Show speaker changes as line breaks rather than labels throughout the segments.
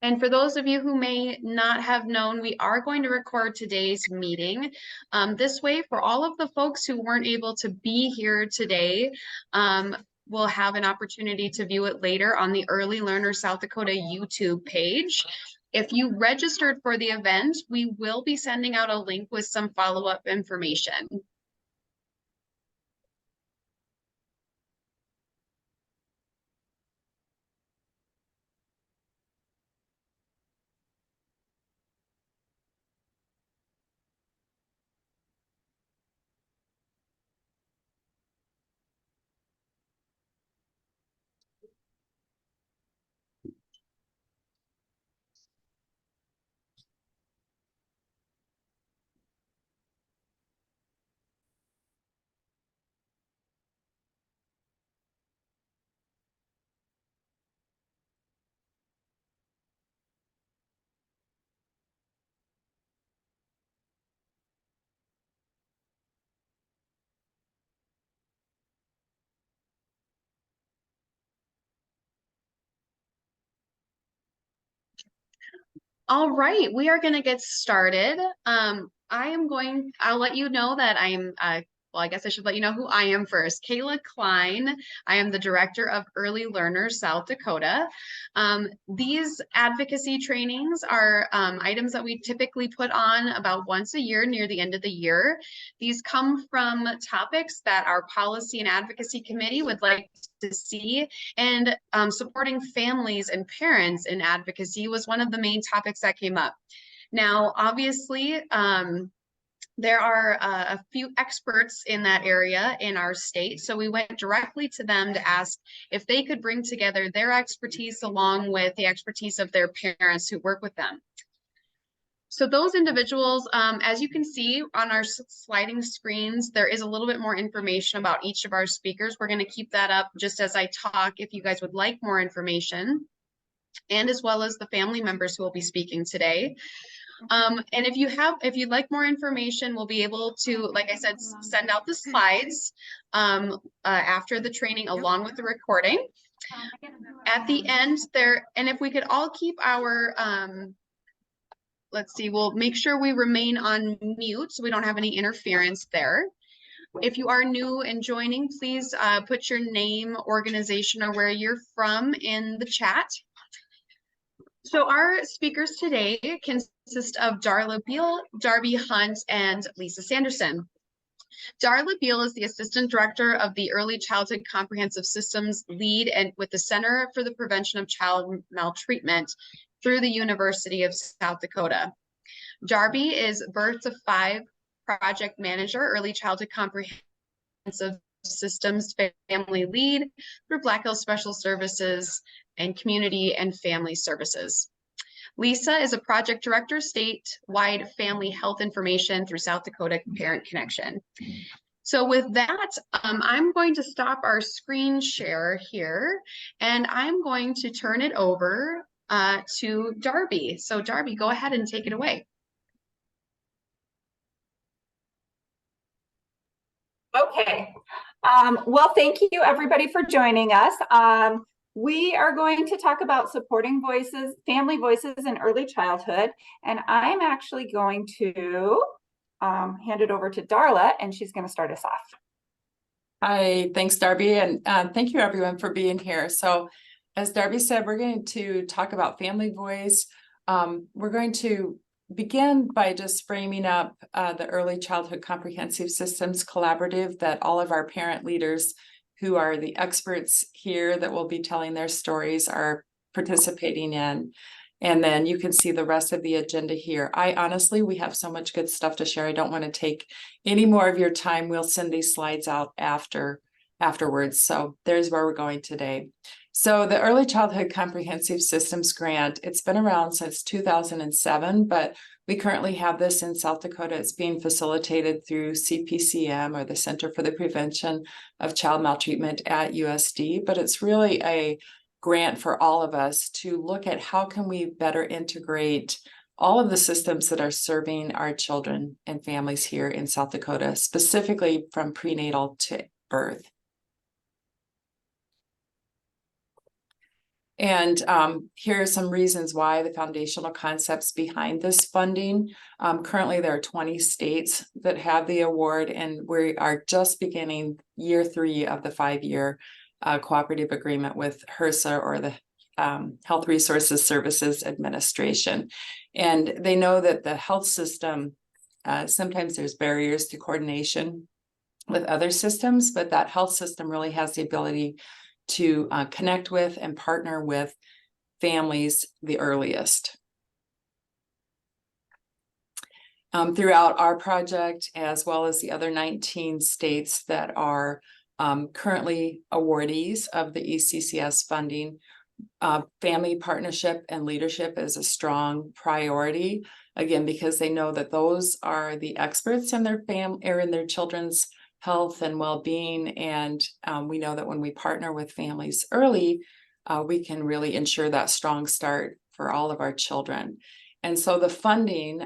And for those of you who may not have known, we are going to record today's meeting. This way, for all of the folks who weren't able to be here today, we'll have an opportunity to view it later on the Early Learner South Dakota YouTube page. If you registered for the event, we will be sending out a link with some follow-up information. All right, we are going to get started. I'll let you know that well, I guess I should let you know who I am first. Kayla Klein. I am the Director of Early Learners South Dakota. These advocacy trainings are items that we typically put on about once a year near the end of the year. These come from topics that our Policy and Advocacy Committee would like to see, and supporting families and parents in advocacy was one of the main topics that came up. Now, obviously, there are a few experts in that area in our state, so we went directly to them to ask if they could bring together their expertise along with the expertise of their parents who work with them. So those individuals, as you can see on our sliding screens, there is a little bit more information about each of our speakers. We're going to keep that up just as I talk if you guys would like more information, and as well as the family members who will be speaking today. And if you'd like more information, we'll be able to, like I said, send out the slides after the training along with the recording. At the end there, and if we could all keep our, let's see, we'll make sure we remain on mute so we don't have any interference there. If you are new and joining, please put your name, organization, or where you're from in the chat. So our speakers today consist of Darla Beal, Darby Hunt, and Lisa Sanderson. Darla Beal is the Assistant Director of the Early Childhood Comprehensive Systems Lead and with the Center for the Prevention of Child Maltreatment through the University of South Dakota. Darby is Birth to 5 Project Manager, Early Childhood Comprehensive Systems Family Lead through Black Hills Special Services and Community and Family Services. Lisa is a Project Director, Statewide Family Health Information through South Dakota Parent Connection. So with that, I'm going to stop our screen share here, and I'm going to turn it over to Darby. So Darby, go ahead and take it away.
Okay. Well, thank you everybody for joining us. We are going to talk about supporting voices, family voices in early childhood, and I'm actually going to hand it over to Darla, and she's going to start us off.
Hi, thanks, Darby, and thank you everyone for being here. So as Darby said, we're going to talk about family voice. We're going to begin by just framing up the Early Childhood Comprehensive Systems Collaborative that all of our parent leaders who are the experts here that will be telling their stories are participating in. And then you can see the rest of the agenda here. We have so much good stuff to share. I don't want to take any more of your time. We'll send these slides out afterwards. So there's where we're going today. So the Early Childhood Comprehensive Systems Grant, it's been around since 2007, but we currently have this in South Dakota. It's being facilitated through CPCM, or the Center for the Prevention of Child Maltreatment at USD, but it's really a grant for all of us to look at how can we better integrate all of the systems that are serving our children and families here in South Dakota, specifically from prenatal to birth. And here are some reasons why, the foundational concepts behind this funding. Currently, there are 20 states that have the award, and we are just beginning year 3 of the 5-year cooperative agreement with HRSA, or the Health Resources Services Administration. And they know that the health system, sometimes there's barriers to coordination with other systems, but that health system really has the ability to connect with and partner with families the earliest. Throughout our project, as well as the other 19 states that are currently awardees of the ECCS funding, family partnership and leadership is a strong priority, again, because they know that those are the experts in their or in their children's health and well-being. And we know that when we partner with families early, we can really ensure that strong start for all of our children. And so the funding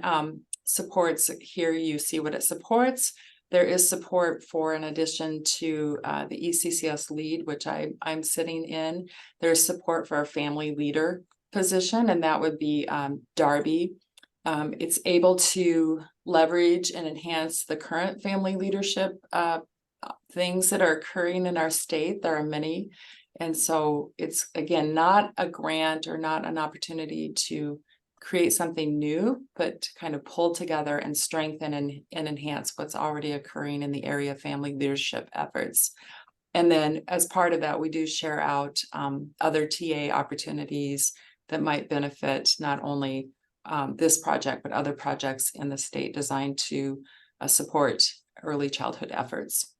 supports, here you see what it supports. There is support for, in addition to the ECCS lead, which I'm sitting in, there's support for our family leader position, and that would be Darby. It's able to leverage and enhance the current family leadership things that are occurring in our state. There are many. And so it's, again, not a grant or not an opportunity to create something new, but to kind of pull together and strengthen and enhance what's already occurring in the area of family leadership efforts. And then as part of that, we do share out other TA opportunities that might benefit not only this project, but other projects in the state designed to support early childhood efforts.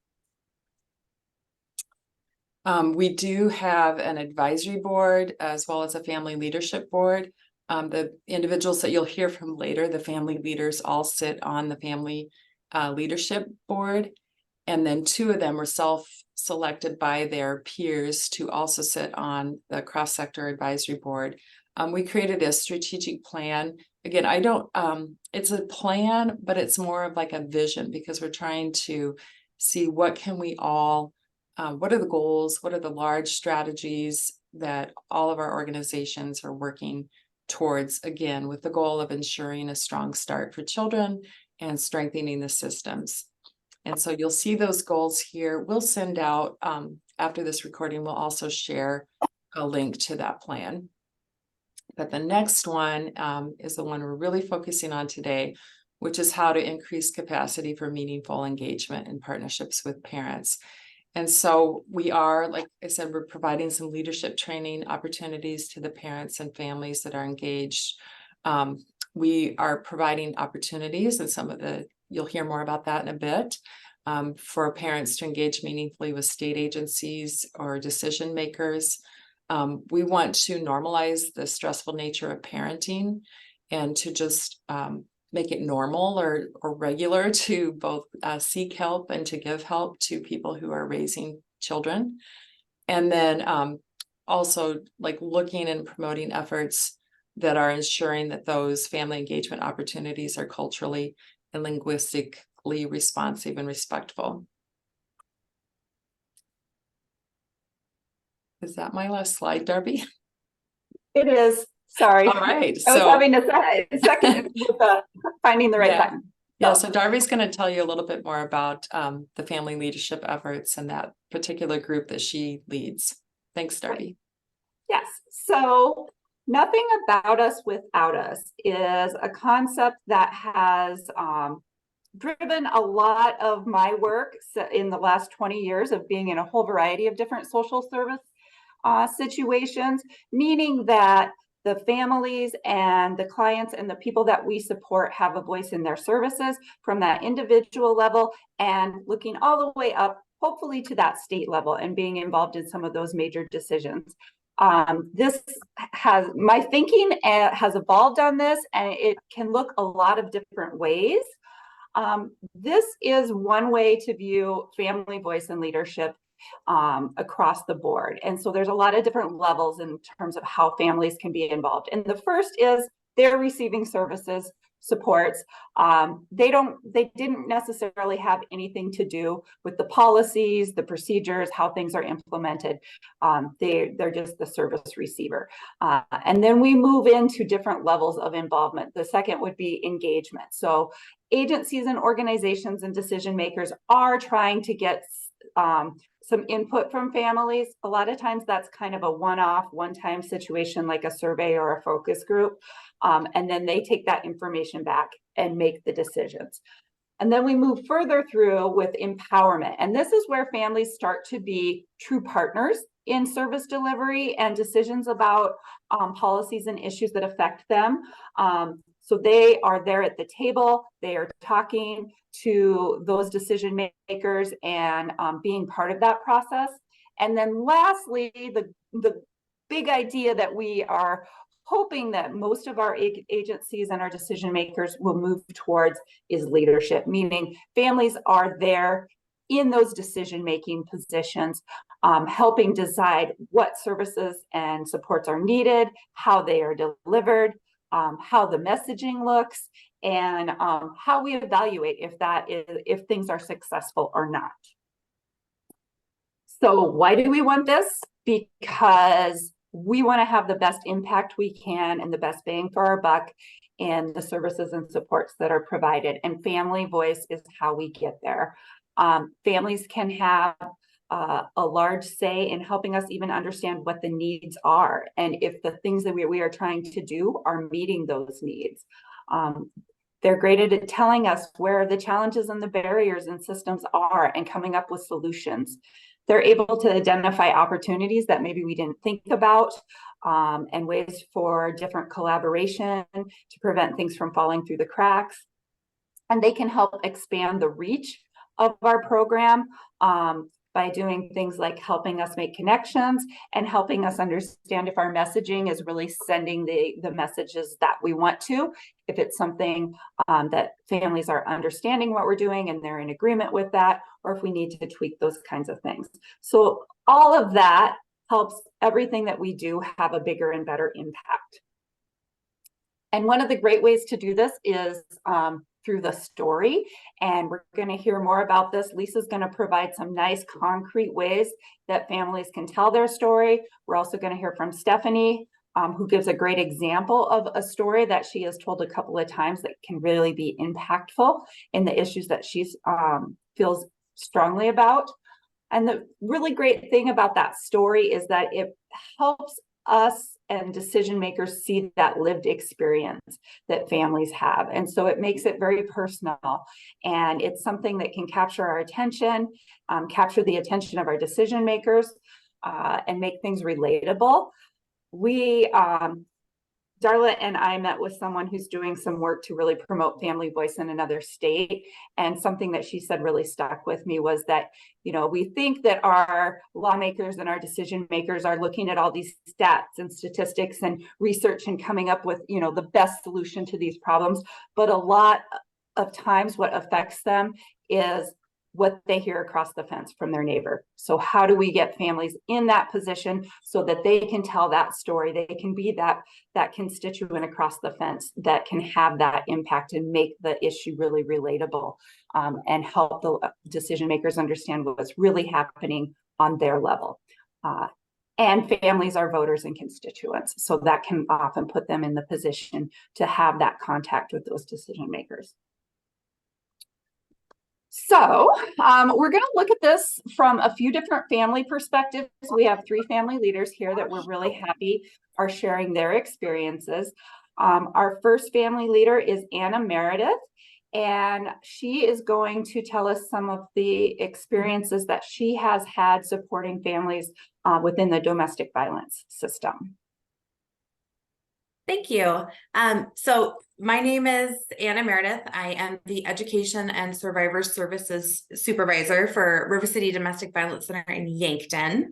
We do have an advisory board as well as a family leadership board. The individuals that you'll hear from later, the family leaders, all sit on the family leadership board. And then 2 of them were self-selected by their peers to also sit on the cross-sector advisory board. We created a strategic plan. Again, it's a plan, but it's more of like a vision, because we're trying to see what can we all, what are the goals, what are the large strategies that all of our organizations are working towards, again, with the goal of ensuring a strong start for children and strengthening the systems. And so you'll see those goals here. We'll send out, after this recording, we'll also share a link to that plan. But the next one is the one we're really focusing on today, which is how to increase capacity for meaningful engagement and partnerships with parents. And so we are, like I said, we're providing some leadership training opportunities to the parents and families that are engaged. We are providing opportunities, and you'll hear more about that in a bit, for parents to engage meaningfully with state agencies or decision makers. We want to normalize the stressful nature of parenting and to just make it normal or regular to both seek help and to give help to people who are raising children. And then also like looking and promoting efforts that are ensuring that those family engagement opportunities are culturally and linguistically responsive and respectful. Is that my last slide, Darby?
It is. Sorry.
All right.
I was having a second with finding the right time.
Yeah, so Darby's going to tell you a little bit more about the family leadership efforts and that particular group that she leads. Thanks, Darby.
Yes. So nothing about us without us is a concept that has driven a lot of my work in the last 20 years of being in a whole variety of different social service situations, meaning that the families and the clients and the people that we support have a voice in their services from that individual level and looking all the way up, hopefully to that state level and being involved in some of those major decisions. My thinking has evolved on this, and it can look a lot of different ways. This is one way to view family voice and leadership across the board. And so there's a lot of different levels in terms of how families can be involved. And the first is they're receiving services supports, they didn't necessarily have anything to do with the policies, the procedures, how things are implemented. They're just the service receiver. And then we move into different levels of involvement. The second would be engagement. So agencies and organizations and decision makers are trying to get some input from families. A lot of times that's kind of a one-off, one-time situation like a survey or a focus group. And then they take that information back and make the decisions. And then we move further through with empowerment. And this is where families start to be true partners in service delivery and decisions about policies and issues that affect them. So they are there at the table, they are talking to those decision makers and being part of that process. And then lastly, the big idea that we are hoping that most of our agencies and our decision makers will move towards is leadership, meaning families are there in those decision-making positions, helping decide what services and supports are needed, how they are delivered, how the messaging looks, and how we evaluate if things are successful or not. So why do we want this? Because we want to have the best impact we can and the best bang for our buck in the services and supports that are provided. And family voice is how we get there. Families can have a large say in helping us even understand what the needs are, and if the things that we are trying to do are meeting those needs. They're great at telling us where the challenges and the barriers and systems are and coming up with solutions. They're able to identify opportunities that maybe we didn't think about, and ways for different collaboration to prevent things from falling through the cracks. And they can help expand the reach of our program by doing things like helping us make connections and helping us understand if our messaging is really sending the messages that we want to, if it's something that families are understanding what we're doing and they're in agreement with that, or if we need to tweak those kinds of things. So all of that helps everything that we do have a bigger and better impact. And one of the great ways to do this is through the story. And we're going to hear more about this. Lisa's going to provide some nice concrete ways that families can tell their story. We're also going to hear from Stephanie, who gives a great example of a story that she has told a couple of times that can really be impactful in the issues that she feels strongly about. And the really great thing about that story is that it helps us and decision makers see that lived experience that families have. And so it makes it very personal. And it's something that can capture our attention, capture the attention of our decision makers, and make things relatable. Darla and I met with someone who's doing some work to really promote family voice in another state. And something that she said really stuck with me was that, you know, we think that our lawmakers and our decision makers are looking at all these stats and statistics and research and coming up with, you know, the best solution to these problems. But a lot of times what affects them is what they hear across the fence from their neighbor. So how do we get families in that position so that they can tell that story? They can be that constituent across the fence that can have that impact and make the issue really relatable, and help the decision makers understand what's really happening on their level. And families are voters and constituents, so that can often put them in the position to have that contact with those decision makers. So we're going to look at this from a few different family perspectives. We have 3 family leaders here that we're really happy are sharing their experiences. Our first family leader is Anna Meredith, and she is going to tell us some of the experiences that she has had supporting families within the domestic violence system.
Thank you. So my name is Anna Meredith. I am the Education and Survivor Services Supervisor for River City Domestic Violence Center in Yankton.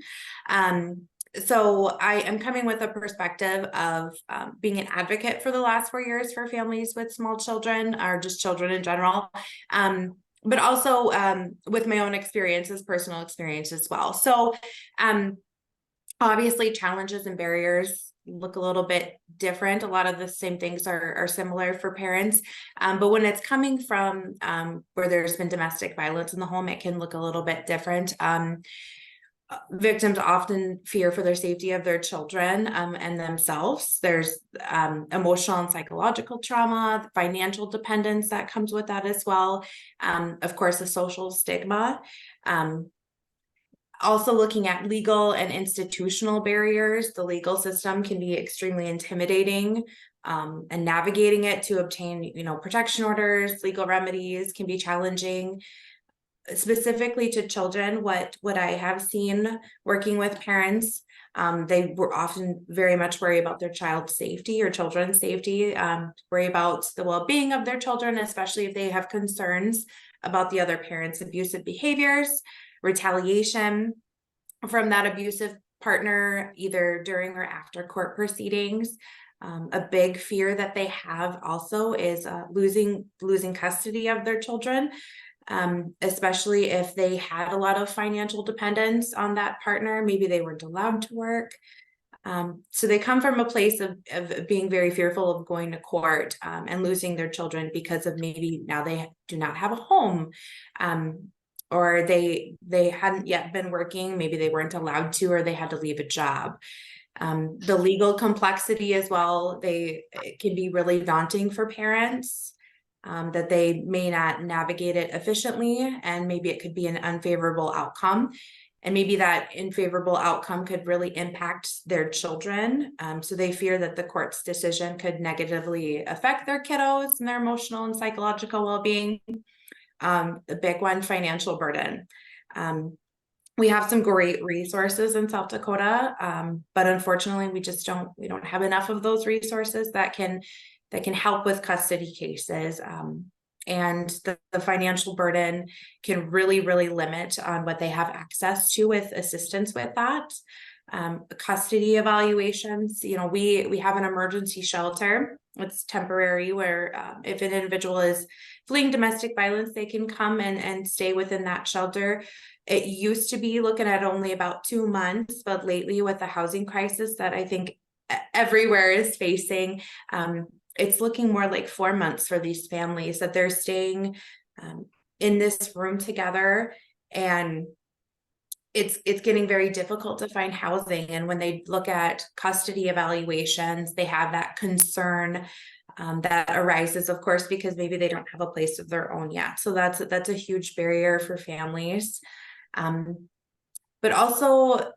So I am coming with a perspective of being an advocate for the last 4 years for families with small children, or just children in general, but also with my own experiences, personal experience as well. So obviously challenges and barriers look a little bit different. A lot of the same things are similar for parents. But when it's coming from where there's been domestic violence in the home, it can look a little bit different. Victims often fear for their safety of their children and themselves. There's emotional and psychological trauma, financial dependence that comes with that as well. Of course, the social stigma. Also looking at legal and institutional barriers. The legal system can be extremely intimidating, and navigating it to obtain, protection orders, legal remedies can be challenging. Specifically to children, what I have seen working with parents, they were often very much worried about their child's safety or children's safety, worry about the well-being of their children, especially if they have concerns about the other parent's abusive behaviors, retaliation from that abusive partner, either during or after court proceedings. A big fear that they have also is losing custody of their children. Especially if they had a lot of financial dependence on that partner, maybe they weren't allowed to work. So they come from a place of being very fearful of going to court and losing their children because of maybe now they do not have a home, or they hadn't yet been working, maybe they weren't allowed to, or they had to leave a job. The legal complexity as well, it can be really daunting for parents. That they may not navigate it efficiently, and maybe it could be an unfavorable outcome. And maybe that unfavorable outcome could really impact their children. So they fear that the court's decision could negatively affect their kiddos and their emotional and psychological well-being. The big one, financial burden. We have some great resources in South Dakota, but unfortunately we don't have enough of those resources that can help with custody cases. And the financial burden can really limit on what they have access to with assistance with that. Custody evaluations, we have an emergency shelter. It's temporary, where if an individual is fleeing domestic violence, they can come and stay within that shelter. It used to be looking at only about 2 months, but lately with the housing crisis that I think everywhere is facing, it's looking more like 4 months for these families, that they're staying in this room together, and it's getting very difficult to find housing. And when they look at custody evaluations, they have that concern that arises, of course, because maybe they don't have a place of their own yet. So that's a huge barrier for families. But also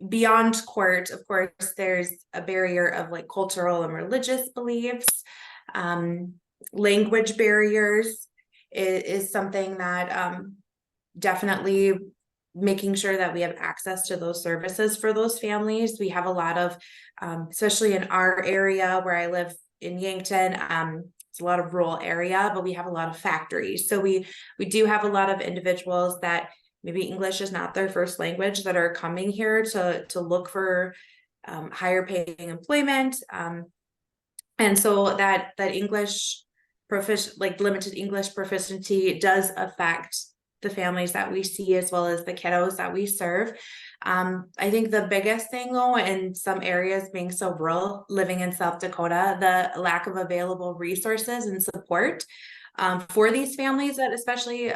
beyond court, of course, there's a barrier of like cultural and religious beliefs. Language barriers is something that definitely making sure that we have access to those services for those families. We have a lot of, especially in our area where I live in Yankton, it's a lot of rural area, but we have a lot of factories. So we do have a lot of individuals that maybe English is not their first language, that are coming here to look for higher paying employment. And so that English limited English proficiency does affect the families that we see, as well as the kiddos that we serve. I think the biggest thing, though, in some areas being so rural, living in South Dakota, the lack of available resources and support for these families that especially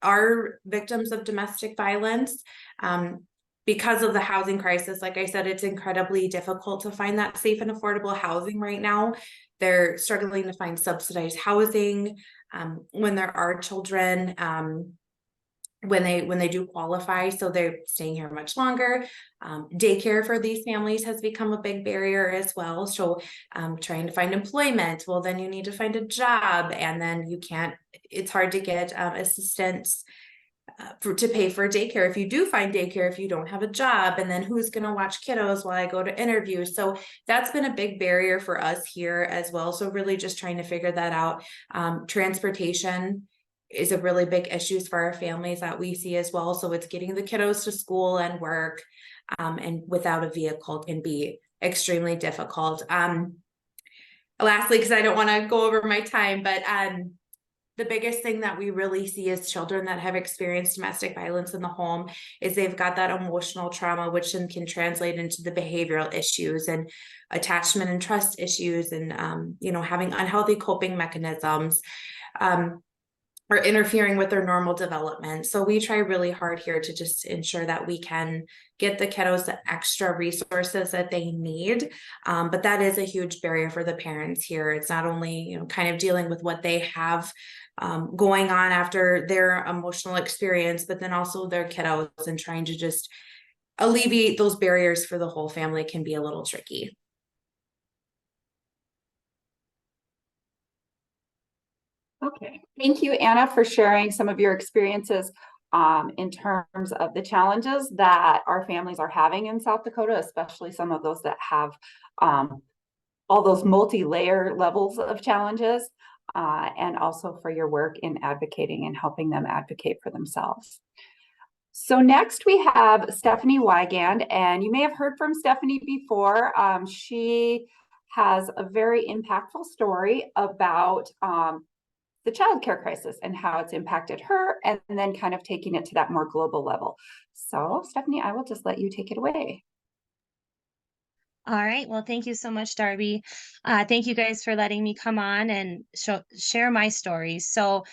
are victims of domestic violence. Because of the housing crisis, like I said, it's incredibly difficult to find that safe and affordable housing right now. They're struggling to find subsidized housing when there are children, when they do qualify, so they're staying here much longer. Daycare for these families has become a big barrier as well. So trying to find employment, well, then you need to find a job, and then it's hard to get assistance to pay for daycare if you do find daycare, if you don't have a job. And then who's going to watch kiddos while I go to interviews? So that's been a big barrier for us here as well. So really just trying to figure that out. Transportation is a really big issue for our families that we see as well. So it's getting the kiddos to school and work, and without a vehicle can be extremely difficult. Lastly, because I don't want to go over my time, but the biggest thing that we really see is children that have experienced domestic violence in the home is they've got that emotional trauma, which then can translate into the behavioral issues and attachment and trust issues, and having unhealthy coping mechanisms, or interfering with their normal development. So we try really hard here to just ensure that we can get the kiddos the extra resources that they need. But that is a huge barrier for the parents here. It's not only, kind of dealing with what they have going on after their emotional experience, but then also their kiddos, and trying to just alleviate those barriers for the whole family can be a little tricky.
Okay, thank you, Anna, for sharing some of your experiences in terms of the challenges that our families are having in South Dakota, especially some of those that have all those multi-layer levels of challenges, and also for your work in advocating and helping them advocate for themselves. So next we have Stephanie Wygand, and you may have heard from Stephanie before. She has a very impactful story about the childcare crisis and how it's impacted her, and then kind of taking it to that more global level. So Stephanie, I will just let you take it away.
All right. Well, thank you so much, Darby. Thank you guys for letting me come on and share my story. So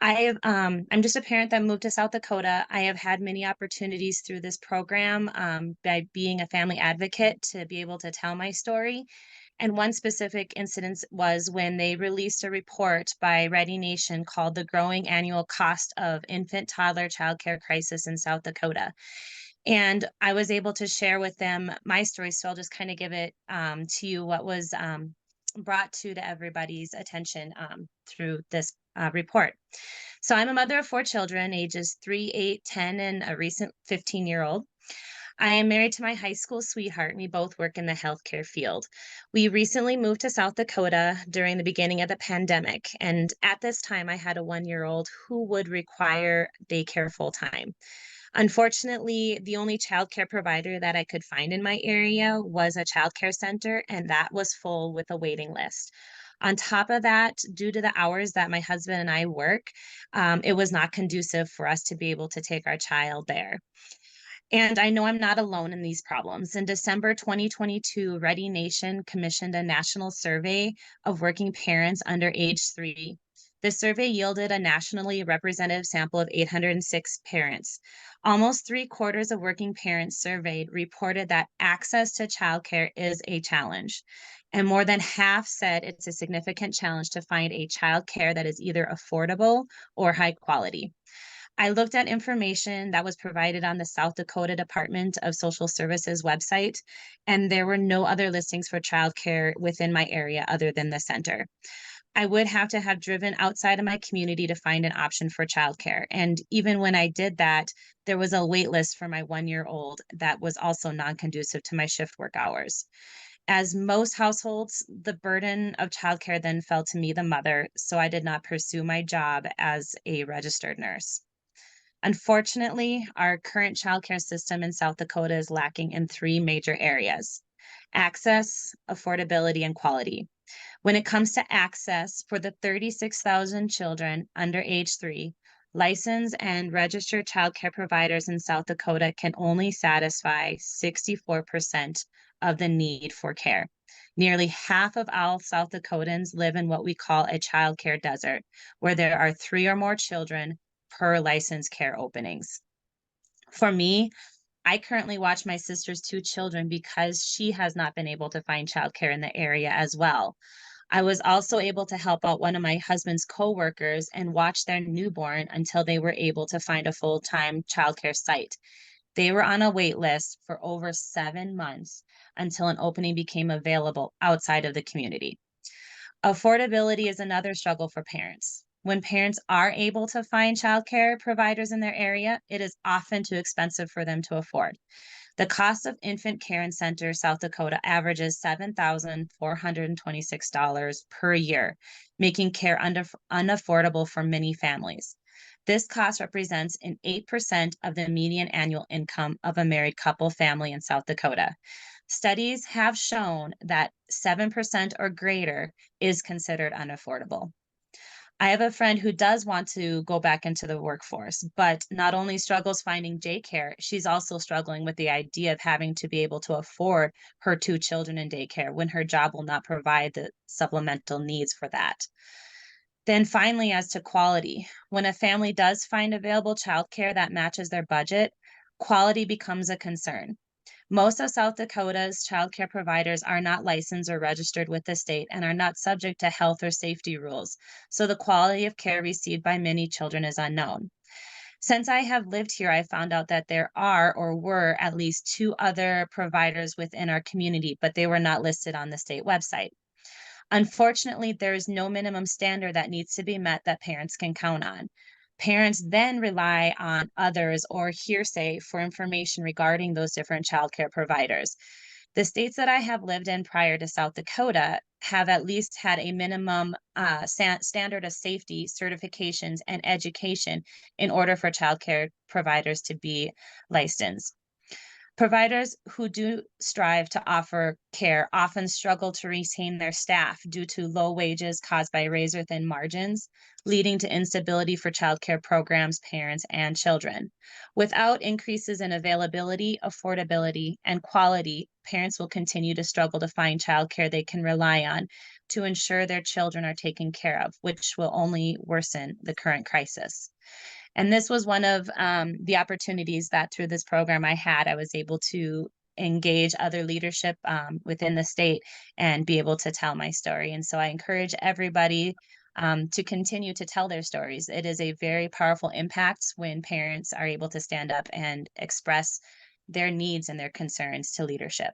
I'm just a parent that moved to South Dakota. I have had many opportunities through this program by being a family advocate to be able to tell my story. And one specific incident was when they released a report by Ready Nation called The Growing Annual Cost of Infant Toddler Childcare Crisis in South Dakota. And I was able to share with them my story. So I'll just kind of give it to you what was brought to everybody's attention through this report. So I'm a mother of 4 children, ages 3, 8, 10, and a recent 15-year-old. I am married to my high school sweetheart, and we both work in the healthcare field. We recently moved to South Dakota during the beginning of the pandemic, and at this time I had a 1-year-old who would require daycare full-time. Unfortunately, the only childcare provider that I could find in my area was a childcare center, and that was full with a waiting list. On top of that, due to the hours that my husband and I work, it was not conducive for us to be able to take our child there. And I know I'm not alone in these problems. In December 2022, Ready Nation commissioned a national survey of working parents under age 3. The survey yielded a nationally representative sample of 806 parents. Almost 3/4 of working parents surveyed reported that access to childcare is a challenge. And more than half said it's a significant challenge to find a childcare that is either affordable or high quality. I looked at information that was provided on the South Dakota Department of Social Services website, and there were no other listings for childcare within my area other than the center. I would have to have driven outside of my community to find an option for childcare. And even when I did that, there was a wait list for my 1-year-old that was also non-conducive to my shift work hours. As most households, the burden of childcare then fell to me, the mother, so I did not pursue my job as a registered nurse. Unfortunately, our current childcare system in South Dakota is lacking in 3 major areas: access, affordability, and quality. When it comes to access, for the 36,000 children under age 3, licensed and registered childcare providers in South Dakota can only satisfy 64% of the need for care. Nearly half of all South Dakotans live in what we call a childcare desert, where there are 3 or more children per licensed care openings. For me, I currently watch my sister's 2 children because she has not been able to find childcare in the area as well. I was also able to help out one of my husband's coworkers and watch their newborn until they were able to find a full-time childcare site. They were on a wait list for over 7 months until an opening became available outside of the community. Affordability is another struggle for parents. When parents are able to find childcare providers in their area, it is often too expensive for them to afford. The cost of infant care in Center, South Dakota averages $7,426 per year, making care unaffordable for many families. This cost represents an 8% of the median annual income of a married couple family in South Dakota. Studies have shown that 7% or greater is considered unaffordable. I have a friend who does want to go back into the workforce, but not only struggles finding daycare, she's also struggling with the idea of having to be able to afford her 2 children in daycare when her job will not provide the supplemental needs for that. Then finally, as to quality, when a family does find available childcare that matches their budget, quality becomes a concern. Most of South Dakota's childcare providers are not licensed or registered with the state and are not subject to health or safety rules, so the quality of care received by many children is unknown. Since I have lived here, I found out that there are or were at least 2 other providers within our community, but they were not listed on the state website. Unfortunately, there is no minimum standard that needs to be met that parents can count on. Parents then rely on others or hearsay for information regarding those different childcare providers. The states that I have lived in prior to South Dakota have at least had a minimum standard of safety, certifications, and education in order for childcare providers to be licensed. Providers who do strive to offer care often struggle to retain their staff due to low wages caused by razor-thin margins, leading to instability for childcare programs, parents, and children. Without increases in availability, affordability, and quality, parents will continue to struggle to find childcare they can rely on to ensure their children are taken care of, which will only worsen the current crisis. And this was one of the opportunities that through this program I was able to engage other leadership within the state and be able to tell my story. And so I encourage everybody to continue to tell their stories. It is a very powerful impact when parents are able to stand up and express their needs and their concerns to leadership.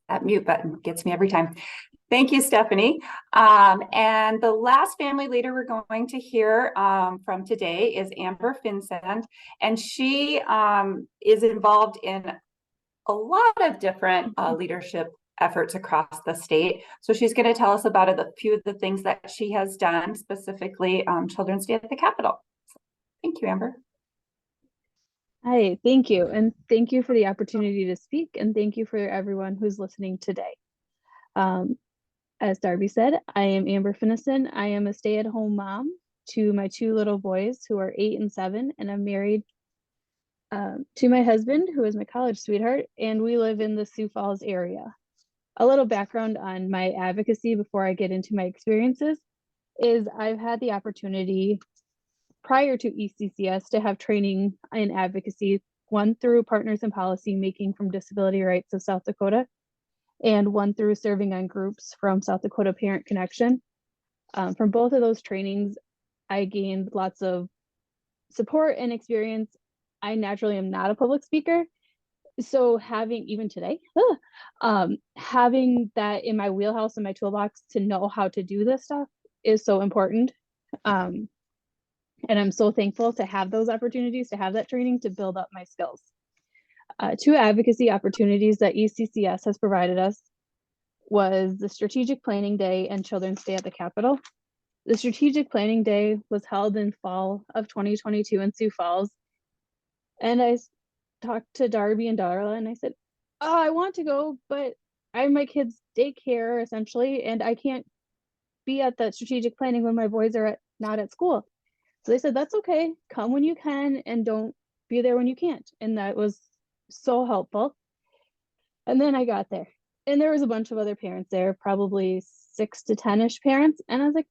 That mute button gets me every time. Thank you, Stephanie. And the last family leader we're going to hear from today is Amber Finsand, and she is involved in a lot of different leadership efforts across the state. So she's going to tell us about a few of the things that she has done, specifically Children's Day at the Capitol. So, thank you, Amber.
Hi, thank you. And thank you for the opportunity to speak. And thank you for everyone who's listening today. As Darby said, I am Amber Finnison. I am a stay-at-home mom to my 2 little boys who are 8 and 7, and I'm married to my husband, who is my college sweetheart, and we live in the Sioux Falls area. A little background on my advocacy before I get into my experiences is I've had the opportunity prior to ECCS to have training in advocacy, one through Partners in Policy Making from Disability Rights of South Dakota, and one through serving on groups from South Dakota Parent Connection. From both of those trainings, I gained lots of support and experience. I naturally am not a public speaker, so having, even today, having that in my wheelhouse, in my toolbox to know how to do this stuff is so important. And I'm so thankful to have those opportunities, to have that training, to build up my skills. 2 advocacy opportunities that ECCS has provided us was the Strategic Planning Day and Children's Day at the Capitol. The Strategic Planning Day was held in fall of 2022 in Sioux Falls. And I talked to Darby and Darla and I said, oh, I want to go, but I have my kids' daycare essentially, and I can't be at that strategic planning when my boys are not at school. So they said, that's okay, come when you can and don't be there when you can't. And that was so helpful. And then I got there and there was a bunch of other parents there, probably 6 to 10-ish parents. And I was like,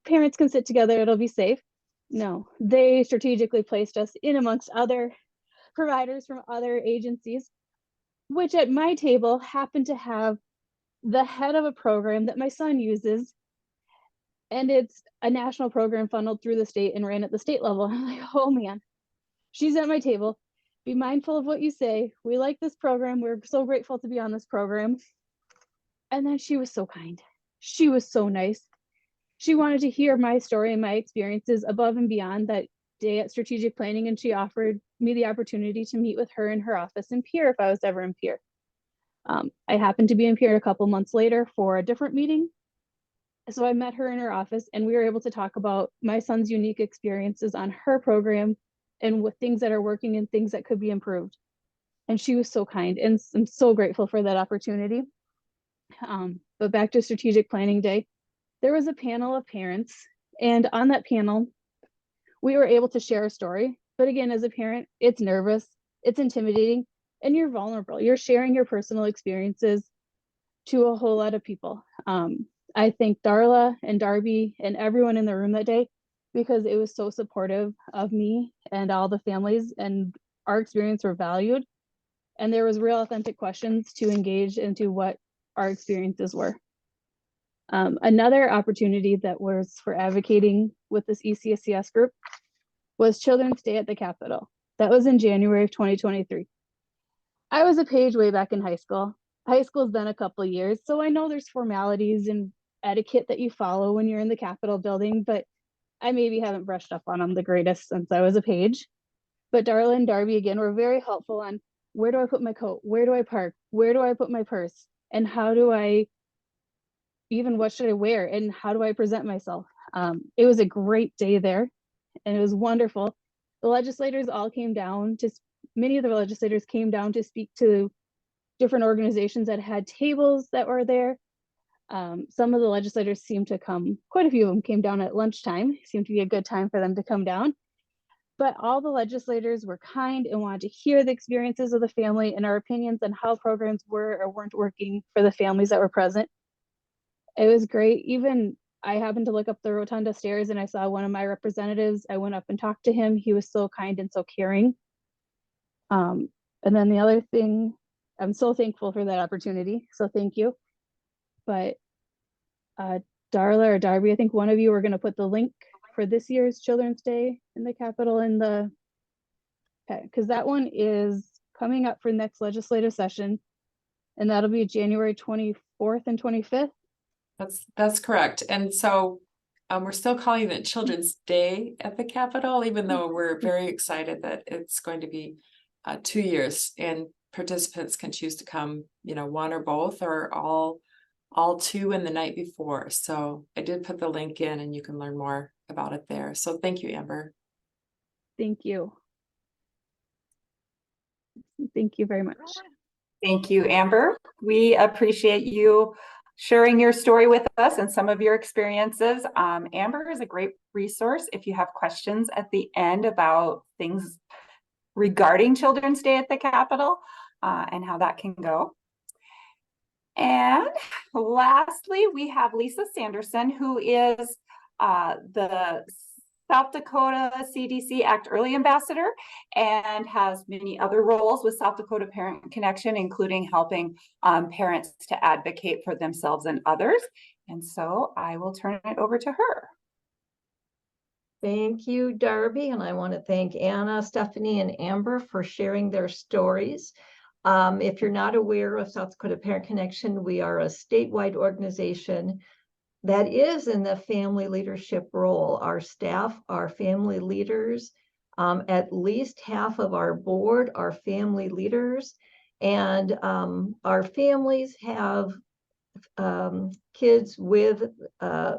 parents can sit together, it'll be safe. No, they strategically placed us in amongst other providers from other agencies, which at my table happened to have the head of a program that my son uses. And it's a national program funneled through the state and ran at the state level. I'm like, oh man, she's at my table. Be mindful of what you say. We like this program. We're so grateful to be on this program. And then she was so kind. She was so nice. She wanted to hear my story and my experiences above and beyond that day at strategic planning. And she offered me the opportunity to meet with her in her office in Pierre if I was ever in Pierre. I happened to be in Pierre a couple months later for a different meeting. So I met her in her office and we were able to talk about my son's unique experiences on her program and with things that are working and things that could be improved. And she was so kind, and I'm so grateful for that opportunity. But back to strategic planning day, there was a panel of parents, and on that panel, we were able to share a story. But again, as a parent, it's nervous, it's intimidating, and you're vulnerable. You're sharing your personal experiences to a whole lot of people. I thank Darla and Darby and everyone in the room that day, because it was so supportive of me and all the families, and our experience were valued. And there was real authentic questions to engage into what our experiences were. Another opportunity that was for advocating with this ECCS group was Children's Day at the Capitol. That was in January of 2023. I was a page way back in high school. High school's been a couple of years, so I know there's formalities and etiquette that you follow when you're in the Capitol building, but I maybe haven't brushed up on them the greatest since I was a page. But Darla and Darby, again, were very helpful on where do I put my coat? Where do I park? Where do I put my purse? And how do I, even what should I wear? And how do I present myself? It was a great day there, and it was wonderful. The legislators all came down to, many of the legislators came down to speak to different organizations that had tables that were there. Some of the legislators seemed to come, quite a few of them came down at lunchtime. It seemed to be a good time for them to come down. But all the legislators were kind and wanted to hear the experiences of the family and our opinions on how programs were or weren't working for the families that were present. It was great. Even I happened to look up the rotunda stairs and I saw one of my representatives. I went up and talked to him. He was so kind and so caring. And then the other thing, I'm so thankful for that opportunity. So thank you. But Darla or Darby, I think one of you were going to put the link for this year's Children's Day in the Capitol in the, okay, because that one is coming up for next legislative session, and that'll be January 24th and 25th.
That's correct. And so we're still calling it Children's Day at the Capitol, even though we're very excited that it's going to be 2 years, and participants can choose to come, one or both, or all two in the night before. So I did put the link in, and you can learn more about it there. So thank you, Amber.
Thank you. Thank you very much.
Thank you, Amber. We appreciate you sharing your story with us and some of your experiences. Amber is a great resource if you have questions at the end about things regarding Children's Day at the Capitol and how that can go. And lastly, we have Lisa Sanderson, who is the South Dakota CDC Act Early Ambassador and has many other roles with South Dakota Parent Connection, including helping parents to advocate for themselves and others. And so I will turn it over to her.
Thank you, Darby. And I want to thank Anna, Stephanie, and Amber for sharing their stories. If you're not aware of South Dakota Parent Connection, we are a statewide organization that is in the family leadership role. Our staff are family leaders. At least half of our board are family leaders. And our families have kids with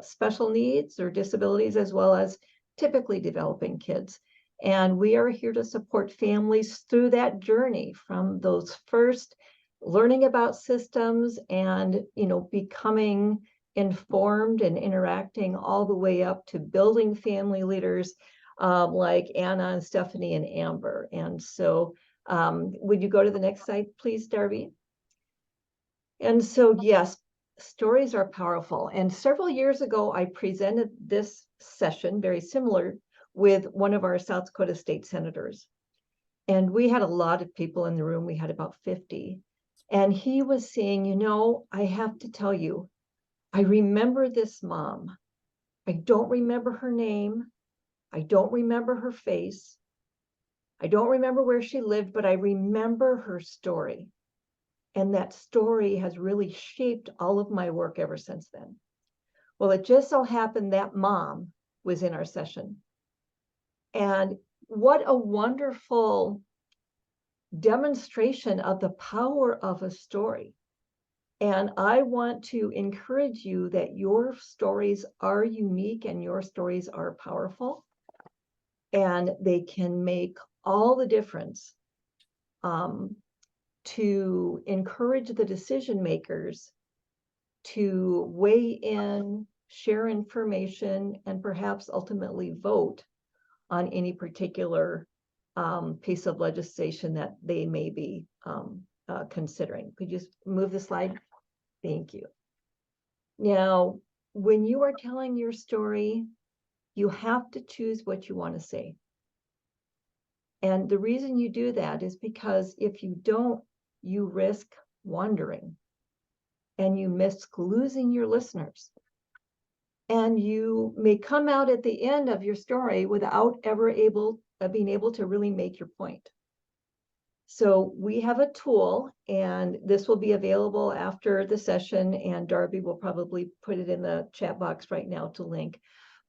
special needs or disabilities, as well as typically developing kids. And we are here to support families through that journey, from those first learning about systems and, becoming informed and interacting, all the way up to building family leaders like Anna and Stephanie and Amber. And so would you go to the next slide, please, Darby? And so, yes, stories are powerful. And several years ago, I presented this session, very similar, with one of our South Dakota state senators. And we had a lot of people in the room. We had about 50. And he was saying, I have to tell you, I remember this mom. I don't remember her name. I don't remember her face. I don't remember where she lived, but I remember her story. And that story has really shaped all of my work ever since then. Well, it just so happened that mom was in our session. And what a wonderful demonstration of the power of a story. And I want to encourage you that your stories are unique and your stories are powerful. And they can make all the difference to encourage the decision makers to weigh in, share information, and perhaps ultimately vote on any particular piece of legislation that they may be considering. Could you move the slide? Thank you. Now, when you are telling your story, you have to choose what you want to say. And the reason you do that is because if you don't, you risk wandering and you risk losing your listeners. And you may come out at the end of your story without ever being able to really make your point. So we have a tool, and this will be available after the session, and Darby will probably put it in the chat box right now to link.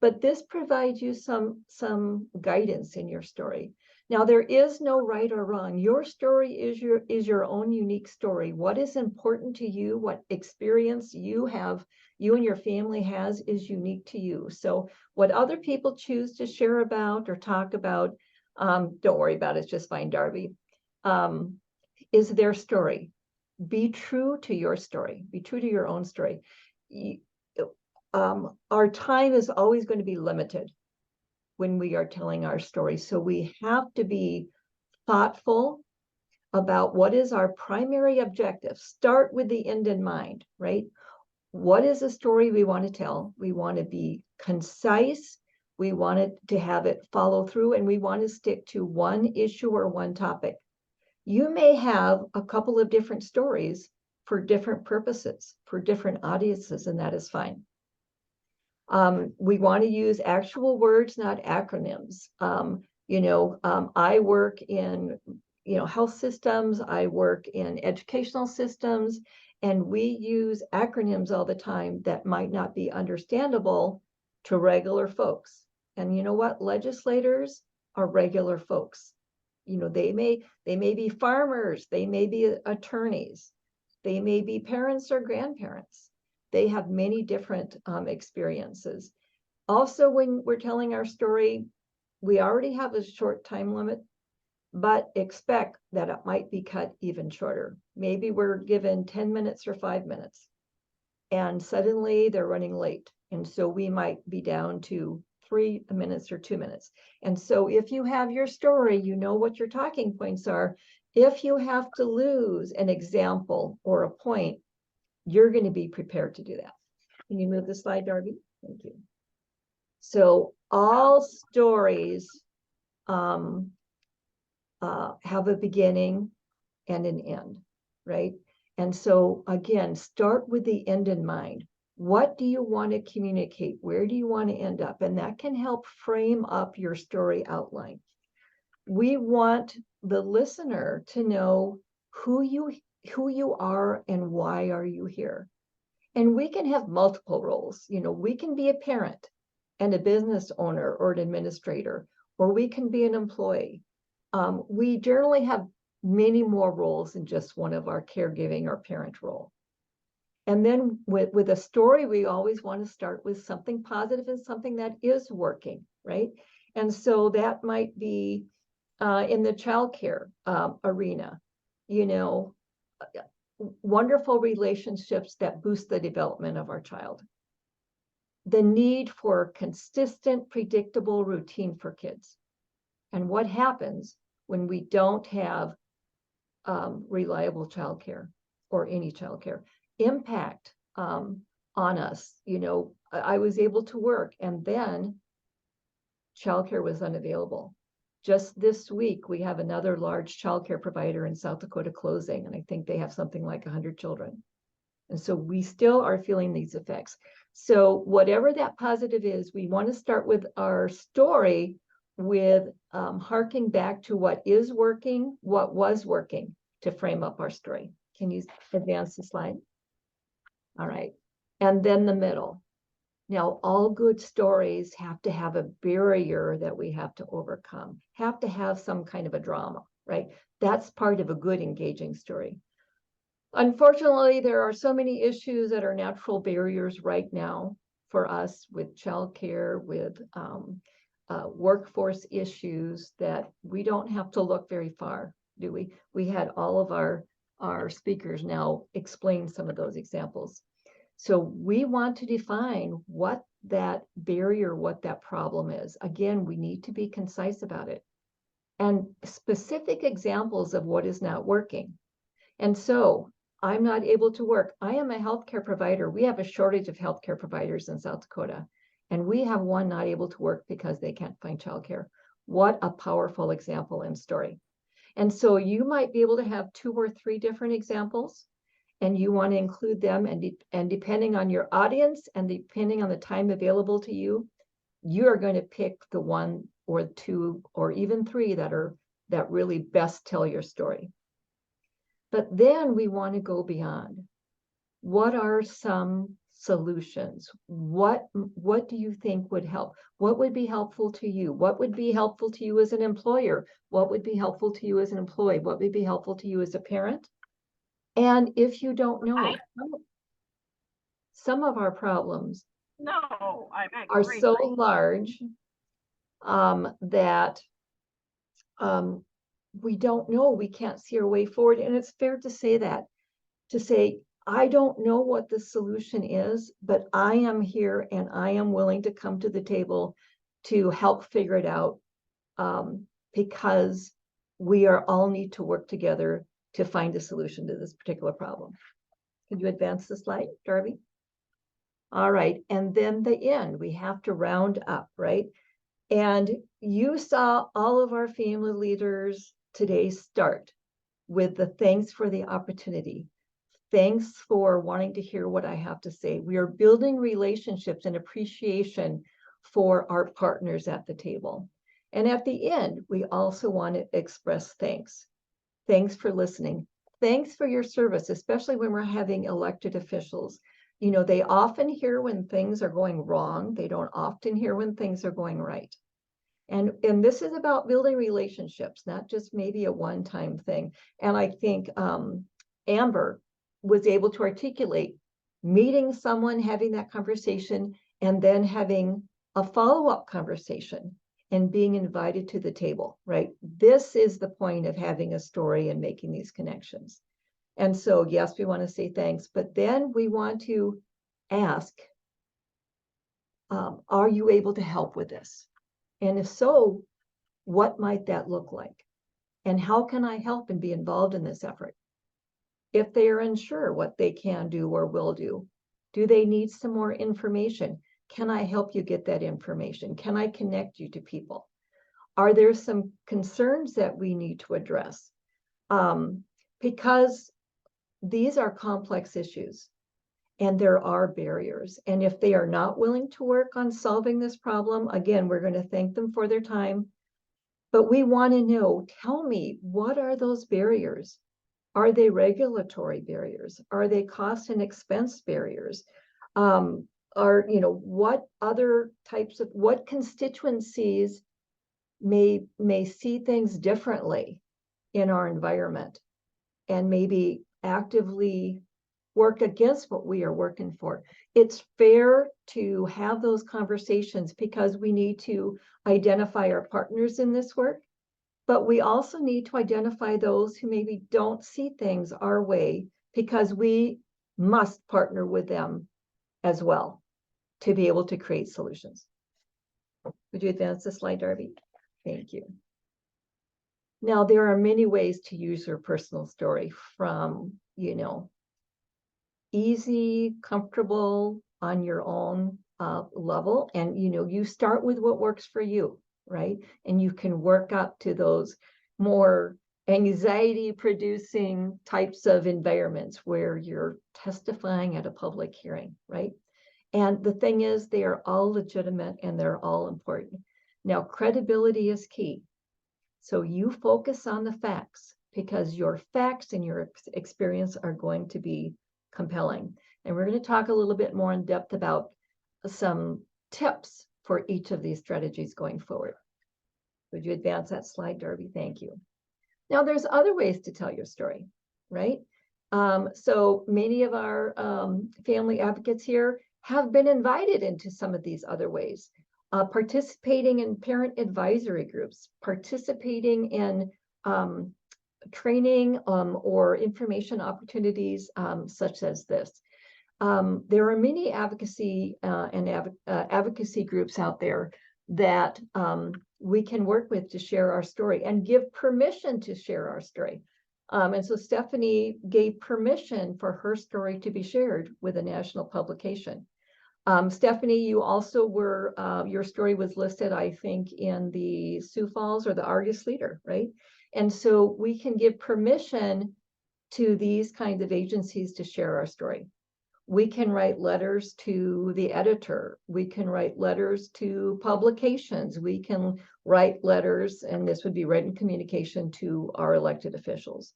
But this provides you some guidance in your story. Now, there is no right or wrong. Your story is your own unique story. What is important to you, what experience you have, you and your family has, is unique to you. So what other people choose to share about or talk about, don't worry about it, it's just fine, Darby, is their story. Be true to your story. Be true to your own story. Our time is always going to be limited when we are telling our story. So we have to be thoughtful about what is our primary objective. Start with the end in mind, right? What is the story we want to tell? We want to be concise. We want it to have it follow through, and we want to stick to one issue or one topic. You may have a couple of different stories for different purposes, for different audiences, and that is fine. We want to use actual words, not acronyms. I work in, health systems. I work in educational systems, and we use acronyms all the time that might not be understandable to regular folks. And you know what? Legislators are regular folks. They may be farmers, they may be attorneys, they may be parents or grandparents. They have many different experiences. Also, when we're telling our story, we already have a short time limit, but expect that it might be cut even shorter. Maybe we're given 10 minutes or 5 minutes, and suddenly they're running late. And so we might be down to 3 minutes or 2 minutes. And so if you have your story, you know what your talking points are. If you have to lose an example or a point, you're going to be prepared to do that. Can you move the slide, Darby? Thank you. So all stories have a beginning and an end, right? And so again, start with the end in mind. What do you want to communicate? Where do you want to end up? And that can help frame up your story outline. We want the listener to know who you are and why are you here. And we can have multiple roles. We can be a parent and a business owner or an administrator, or we can be an employee. We generally have many more roles than just one of our caregiving or parent role. And then with a story, we always want to start with something positive and something that is working, right? And so that might be in the childcare arena, wonderful relationships that boost the development of our child. The need for consistent, predictable routine for kids. And what happens when we don't have reliable childcare or any childcare. Impact on us. I was able to work, and then childcare was unavailable. Just this week, we have another large childcare provider in South Dakota closing, and I think they have something like 100 children. And so we still are feeling these effects. So whatever that positive is, we want to start with our story with harking back to what is working, what was working to frame up our story. Can you advance the slide? All right. And then the middle. Now, all good stories have to have a barrier that we have to overcome, have to have some kind of a drama, right? That's part of a good engaging story. Unfortunately, there are so many issues that are natural barriers right now for us with childcare, with workforce issues, that we don't have to look very far, do we? We had all of our our speakers now explain some of those examples. So we want to define what that barrier, what that problem is. Again, we need to be concise about it and specific examples of what is not working. And so I'm not able to work. I am a healthcare provider. We have a shortage of healthcare providers in South Dakota, and we have one not able to work because they can't find childcare. What a powerful example and story. And so you might be able to have 2 or 3 different examples, and you want to include them, and depending on your audience and depending on the time available to you, you are going to pick the 1 or 2 or even 3 that really best tell your story. But then we want to go beyond. What are some solutions? What do you think would help? What would be helpful to you? What would be helpful to you as an employer? What would be helpful to you as an employee? What would be helpful to you as a parent? And if you don't know, some of our problems are so large that we don't know, we can't see our way forward. And it's fair to say that, to say, I don't know what the solution is, but I am here and I am willing to come to the table to help figure it out, because we are all need to work together to find a solution to this particular problem. Can you advance the slide, Darby? All right, and then the end, we have to round up, right? And you saw all of our family leaders today start with the thanks for the opportunity. Thanks for wanting to hear what I have to say. We are building relationships and appreciation for our partners at the table. And at the end, we also want to express thanks. Thanks for listening. Thanks for your service, especially when we're having elected officials. You know, they often hear when things are going wrong. They don't often hear when things are going right. And this is about building relationships, not just maybe a one-time thing. And I think Amber was able to articulate meeting someone, having that conversation, and then having a follow-up conversation and being invited to the table, right? This is the point of having a story and making these connections. And so, yes, we want to say thanks, but then we want to ask, are you able to help with this? And if so, what might that look like? And how can I help and be involved in this effort? If they are unsure what they can do or will do they need some more information? Can I help you get that information? Can I connect you to people? Are there some concerns that we need to address? Because these are complex issues and there are barriers. And if they are not willing to work on solving this problem, again, we're going to thank them for their time. But we want to know, tell me, what are those barriers? Are they regulatory barriers? Are they cost and expense barriers? What other types of, what constituencies may see things differently in our environment and maybe actively work against what we are working for? It's fair to have those conversations because we need to identify our partners in this work, but we also need to identify those who maybe don't see things our way, because we must partner with them as well to be able to create solutions. Would you advance the slide, Darby? Thank you. Now, there are many ways to use your personal story, from, easy, comfortable on your own level. And, you start with what works for you, right? And you can work up to those more anxiety producing types of environments where you're testifying at a public hearing, right? And the thing is, they are all legitimate and they're all important. Now, credibility is key. So you focus on the facts, because your facts and your experience are going to be compelling. And we're going to talk a little bit more in depth about some tips for each of these strategies going forward. Would you advance that slide, Darby? Thank you. Now, there's other ways to tell your story, right? So many of our family advocates here have been invited into some of these other ways. Participating in parent advisory groups, participating in training or information opportunities such as this. There are many advocacy advocacy groups out there that we can work with to share our story and give permission to share our story. And so Stephanie gave permission for her story to be shared with a national publication. Stephanie, you also were, your story was listed, I think, in the Sioux Falls or the Argus Leader, right? And so we can give permission to these kinds of agencies to share our story. We can write letters to the editor. We can write letters to publications. We can write letters, and this would be written communication to our elected officials.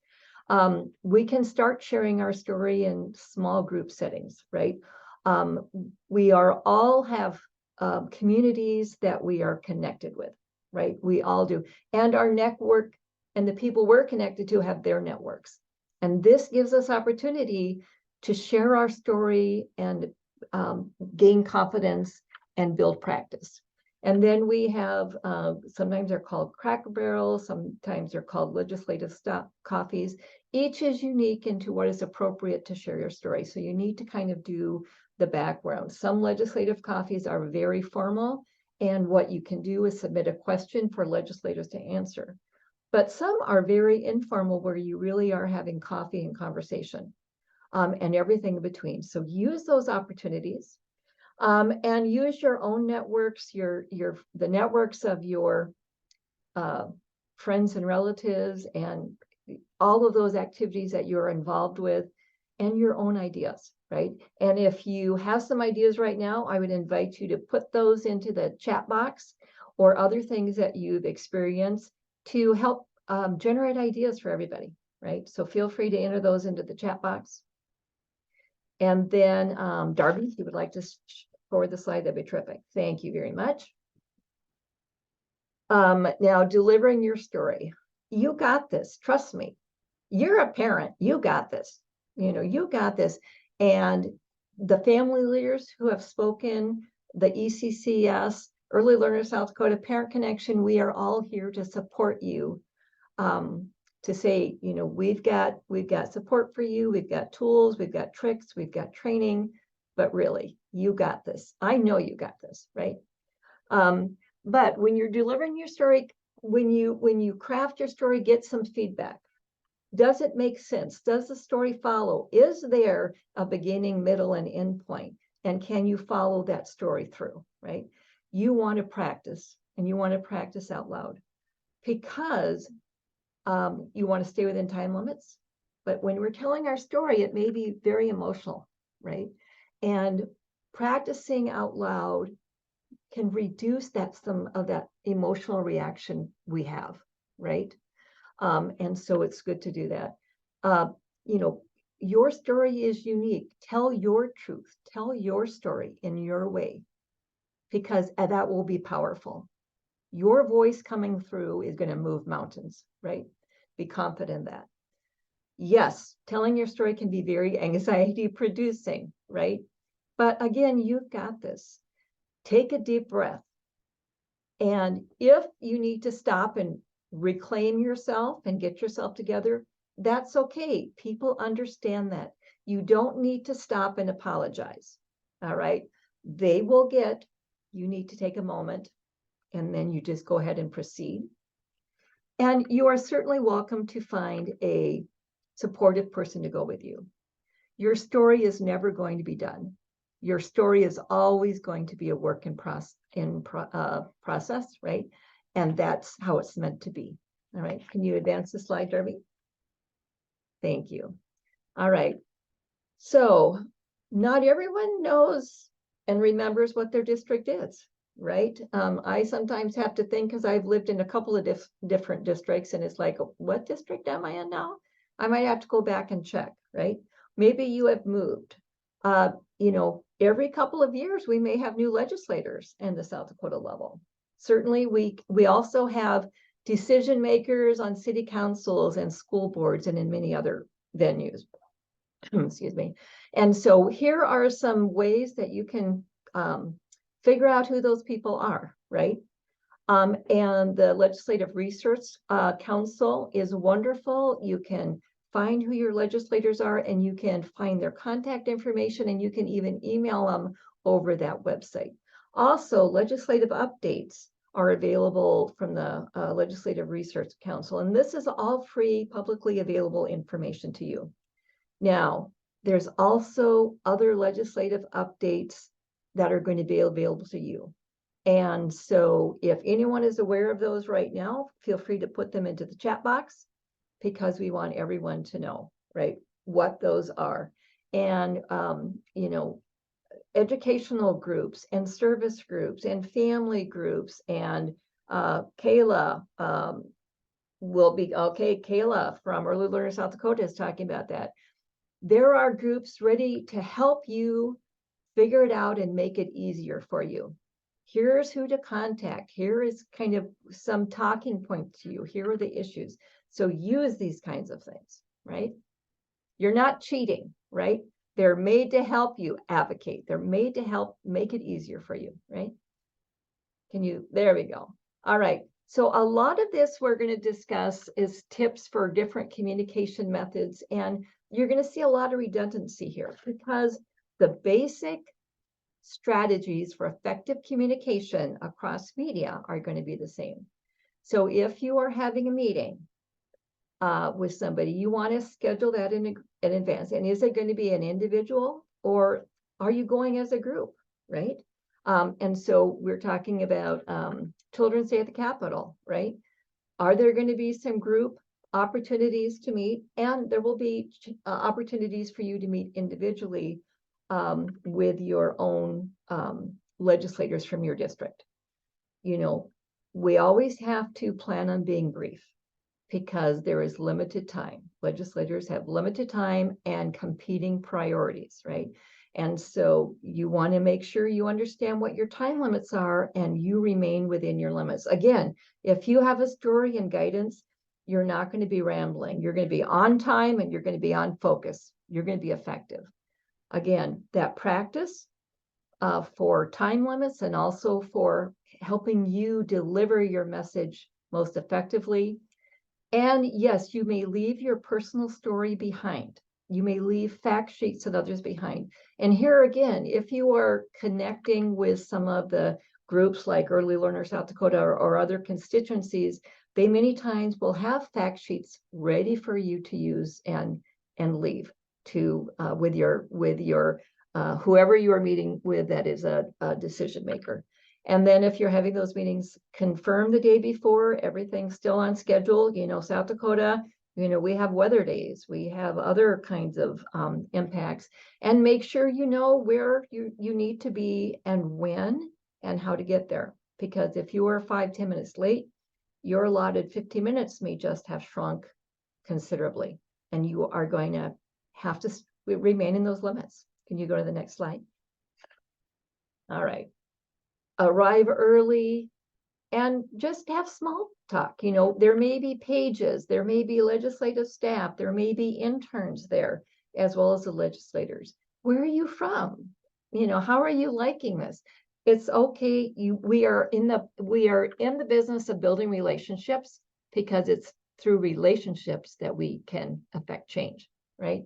We can start sharing our story in small group settings, right? We all have communities that we are connected with, right? We all do. And our network and the people we're connected to have their networks. And this gives us opportunity to share our story and gain confidence and build practice. And then we have, sometimes they're called Cracker Barrels, sometimes they're called legislative stop coffees. Each is unique into what is appropriate to share your story. So you need to kind of do the background. Some legislative coffees are very formal, and what you can do is submit a question for legislators to answer. But some are very informal, where you really are having coffee and conversation, and everything in between. So use those opportunities, and use your own networks, the networks of your friends and relatives, and all of those activities that you're involved with, and your own ideas, right? And if you have some ideas right now, I would invite you to put those into the chat box or other things that you've experienced to help generate ideas for everybody, right? So feel free to enter those into the chat box. And then Darby, if you would like to forward the slide, that'd be terrific. Thank you very much. Now, delivering your story. You got this, trust me. You're a parent, you got this. You got this. And the family leaders who have spoken, the ECCS, Early Learner South Dakota, Parent Connection, we are all here to support you. To say, we've got support for you, we've got tools, we've got tricks, we've got training, but really, you got this. I know you got this, right? But when you're delivering your story, when you craft your story, get some feedback. Does it make sense? Does the story follow? Is there a beginning, middle, and end point? And can you follow that story through, right? You want to practice, and you want to practice out loud, because you want to stay within time limits. But when we're telling our story, it may be very emotional, right? And practicing out loud can reduce some of that emotional reaction we have, right? And so it's good to do that. Your story is unique. Tell your truth. Tell your story in your way, because that will be powerful. Your voice coming through is going to move mountains, right? Be confident in that. Yes, telling your story can be very anxiety producing, right? But again, you've got this. Take a deep breath. And if you need to stop and reclaim yourself and get yourself together, that's okay. People understand that. You don't need to stop and apologize. All right. They will get, you need to take a moment, and then you just go ahead and proceed. And you are certainly welcome to find a supportive person to go with you. Your story is never going to be done. Your story is always going to be a work in process, right? And that's how it's meant to be. All right. Can you advance the slide, Darby? Thank you. All right. So not everyone knows and remembers what their district is, right? I sometimes have to think, because I've lived in a couple of different districts, and it's like, what district am I in now? I might have to go back and check, right? Maybe you have moved. Every couple of years, we may have new legislators in the South Dakota level. Certainly, we also have decision makers on city councils and school boards and in many other venues. Excuse me. And so here are some ways that you can figure out who those people are, right? And the Legislative Research Council is wonderful. You can find who your legislators are, and you can find their contact information, and you can even email them over that website. Also, legislative updates are available from the Legislative Research Council, and this is all free, publicly available information to you. Now, there's also other legislative updates that are going to be available to you. And so if anyone is aware of those right now, feel free to put them into the chat box, because we want everyone to know, right, what those are. And, you know, educational groups and service groups and family groups, and Kayla will be, okay, Kayla from Early Learner South Dakota is talking about that. There are groups ready to help you figure it out and make it easier for you. Here's who to contact. Here is kind of some talking points to you. Here are the issues. So use these kinds of things, right? You're not cheating, right? They're made to help you advocate. They're made to help make it easier for you, right? There we go. All right. So a lot of this we're going to discuss is tips for different communication methods. And you're going to see a lot of redundancy here, because the basic strategies for effective communication across media are going to be the same. So if you are having a meeting with somebody, you want to schedule that in advance. And is it going to be an individual, or are you going as a group, right? And so we're talking about Children's Day at the Capitol, right? Are there going to be some group opportunities to meet? And there will be opportunities for you to meet individually with your own legislators from your district. You know, we always have to plan on being brief, because there is limited time. Legislators have limited time and competing priorities, right? And so you want to make sure you understand what your time limits are and you remain within your limits. Again, if you have a story and guidance, you're not going to be rambling. You're going to be on time and you're going to be on focus. You're going to be effective. Again, that practice for time limits and also for helping you deliver your message most effectively. And yes, you may leave your personal story behind. You may leave fact sheets and others behind. And here again, if you are connecting with some of the groups like Early Learner South Dakota or other constituencies, they many times will have fact sheets ready for you to use and leave to with your whoever you are meeting with that is a decision maker. And then if you're having those meetings, confirm the day before, everything's still on schedule. You know, South Dakota, you know, we have weather days, we have other kinds of impacts, and make sure you know where you need to be and when and how to get there. Because if you are 5-10 minutes late, your allotted 15 minutes may just have shrunk considerably, and you are going to have to remain in those limits. Can you go to the next slide? All right. Arrive early and just have small talk. You know, there may be pages, there may be legislative staff, there may be interns there, as well as the legislators. Where are you from? You know, how are you liking this? It's okay. We are in the business of building relationships, because it's through relationships that we can affect change, right?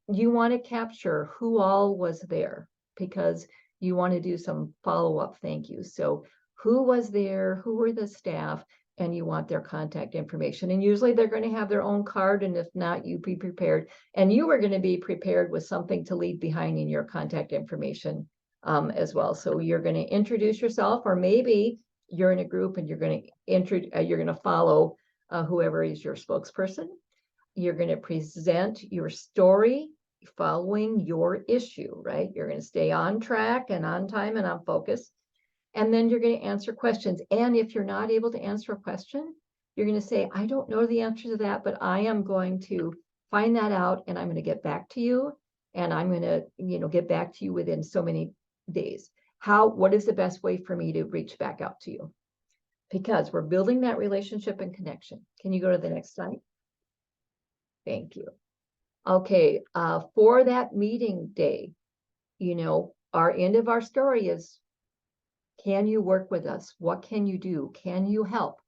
You want to capture who all was there, because you want to do some follow-up thank yous. So who was there, who were the staff, and you want their contact information. And usually they're going to have their own card, and if not, you be prepared. And you are going to be prepared with something to leave behind in your contact information as well. So you're going to introduce yourself, or maybe you're in a group and you're going to follow whoever is your spokesperson. You're going to present your story following your issue, right? You're going to stay on track and on time and on focus. And then you're going to answer questions. And if you're not able to answer a question, you're going to say, I don't know the answer to that, but I am going to find that out and I'm going to get back to you. And I'm going to, you know, get back to you within so many days. What is the best way for me to reach back out to you? Because we're building that relationship and connection. Can you go to the next slide? Thank you. Okay, for that meeting day, you know, our end of our story is, Can you work with us? What can you do? Can you help?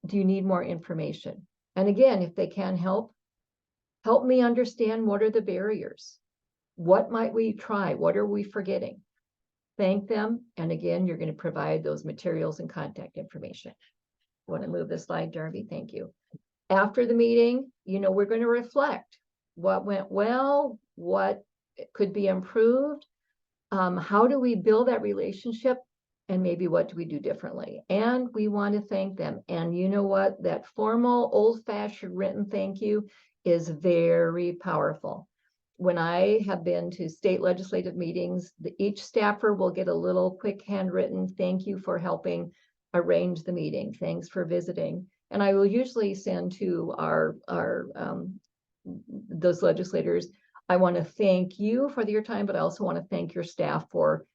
Do you need more information? And again, if they can help me understand what are the barriers. What might we try? What are we forgetting? Thank them. And again, you're going to provide those materials and contact information. You want to move the slide, Darby? Thank you. After the meeting, we're going to reflect what went well, what could be improved. How do we build that relationship? And maybe what do we do differently? And we want to thank them. And you know what? That formal, old-fashioned written thank you is very powerful. When I have been to state legislative meetings, each staffer will get a little quick handwritten thank you for helping arrange the meeting. Thanks for visiting. And I will usually send to those legislators, I want to thank you for your time, but I also want to thank your staff for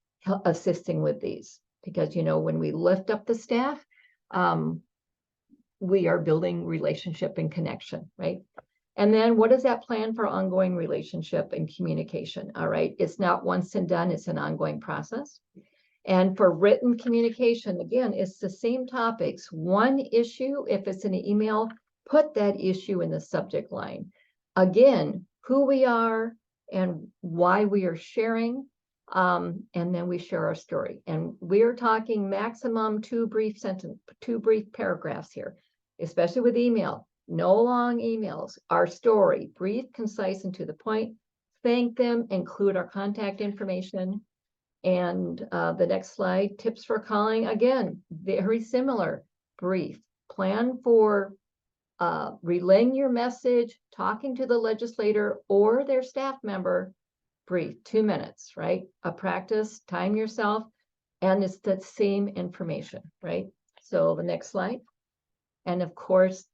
assisting with these. Because, when we lift up the staff, we are building relationship and connection, right? And then what is that plan for ongoing relationship and communication? All right. It's not once and done. It's an ongoing process. And for written communication, again, it's the same topics. One issue, if it's an email, put that issue in the subject line. Again, who we are and why we are sharing. And then we share our story. And we're talking maximum 2 brief paragraphs here, especially with email. No long emails. Our story, brief, concise, and to the point. Thank them, include our contact information. And the next slide, tips for calling. Again, very similar, brief. Plan for relaying your message, talking to the legislator or their staff member. Brief, 2 minutes, right? A practice, time yourself, and it's that same information, right? So the next slide. And of course,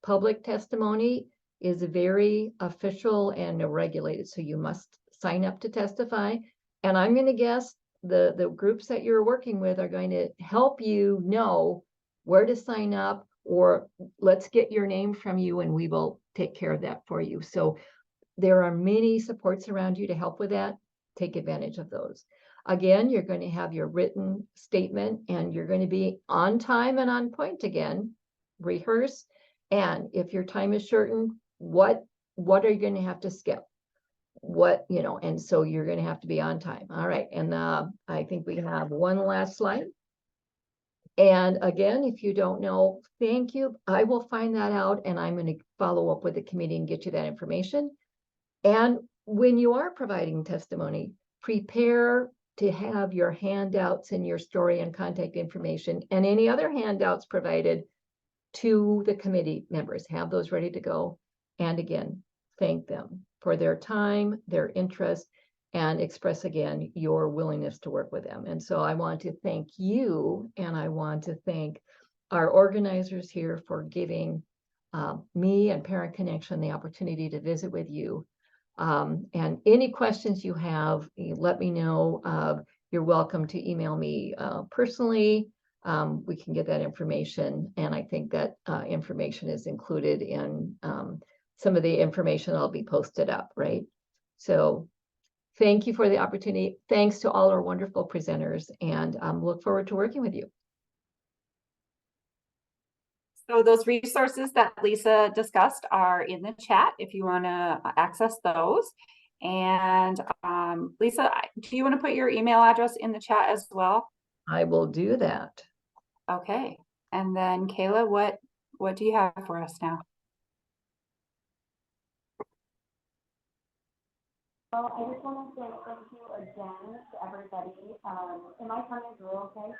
public testimony is very official and regulated. So you must sign up to testify. And I'm going to guess the groups that you're working with are going to help you know where to sign up, or let's get your name from you and we will take care of that for you. So there are many supports around you to help with that. Take advantage of those. Again, you're going to have your written statement and you're going to be on time and on point again. Rehearse. And if your time is shortened, what are you going to have to skip? And so you're going to have to be on time. All right. And I think we have one last slide. And again, if you don't know, thank you. I will find that out and I'm going to follow up with the committee and get you that information. And when you are providing testimony, prepare to have your handouts and your story and contact information and any other handouts provided to the committee members. Have those ready to go. And again, thank them for their time, their interest, and express again your willingness to work with them. And so I want to thank you, and I want to thank our organizers here for giving me and Parent Connection the opportunity to visit with you. And any questions you have, let me know. You're welcome to email me personally. We can get that information. And I think that information is included in some of the information that'll be posted up, right? So thank you for the opportunity. Thanks to all our wonderful presenters, and look forward to working with you.
So those resources that Lisa discussed are in the chat if you want to access those. And Lisa, do you want to put your email address in the chat as well?
I will do that.
Okay. And then Kayla, what do you have for us now?
Well, I just want to say thank you again to everybody. Am I coming through okay?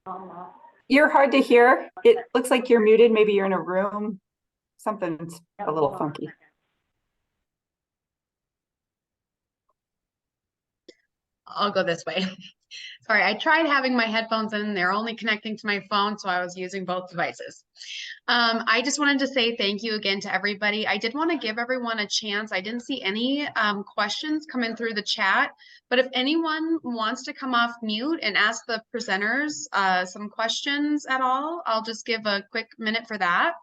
No, I'm not.
You're hard to hear. It looks like you're muted. Maybe you're in a room. Something's a little funky.
I'll go this way. Sorry, I tried having my headphones in. They're only connecting to my phone, so I was using both devices. I just wanted to say thank you again to everybody. I did want to give everyone a chance. I didn't see any questions coming through the chat, but if anyone wants to come off mute and ask the presenters some questions at all, I'll just give a quick minute for that.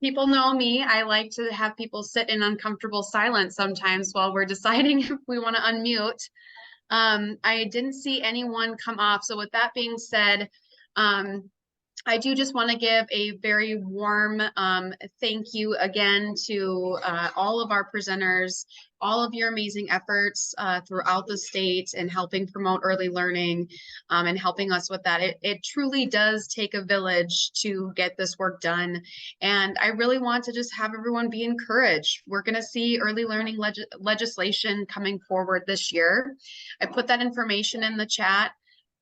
People know me. I like to have people sit in uncomfortable silence sometimes while we're deciding if we want to unmute. I didn't see anyone come off. So with that being said, I do just want to give a very warm thank you again to all of our presenters, all of your amazing efforts throughout the state and helping promote early learning and helping us with that. It truly does take a village to get this work done. And I really want to just have everyone be encouraged. We're going to see early learning legislation coming forward this year. I put that information in the chat.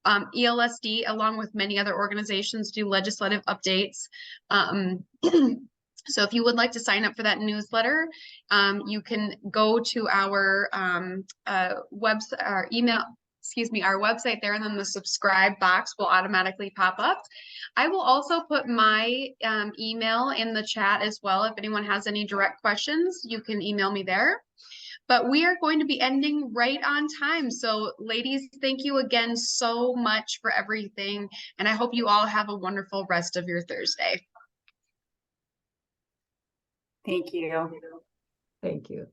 ELSD, along with many other organizations, do legislative updates. So if you would like to sign up for that newsletter, you can go to our website, our website there, and then the subscribe box will automatically pop up. I will also put my email in the chat as well. If anyone has any direct questions, you can email me there. But we are going to be ending right on time. So ladies, thank you again so much for everything. And I hope you all have a wonderful rest of your Thursday.
Thank you.
Thank you.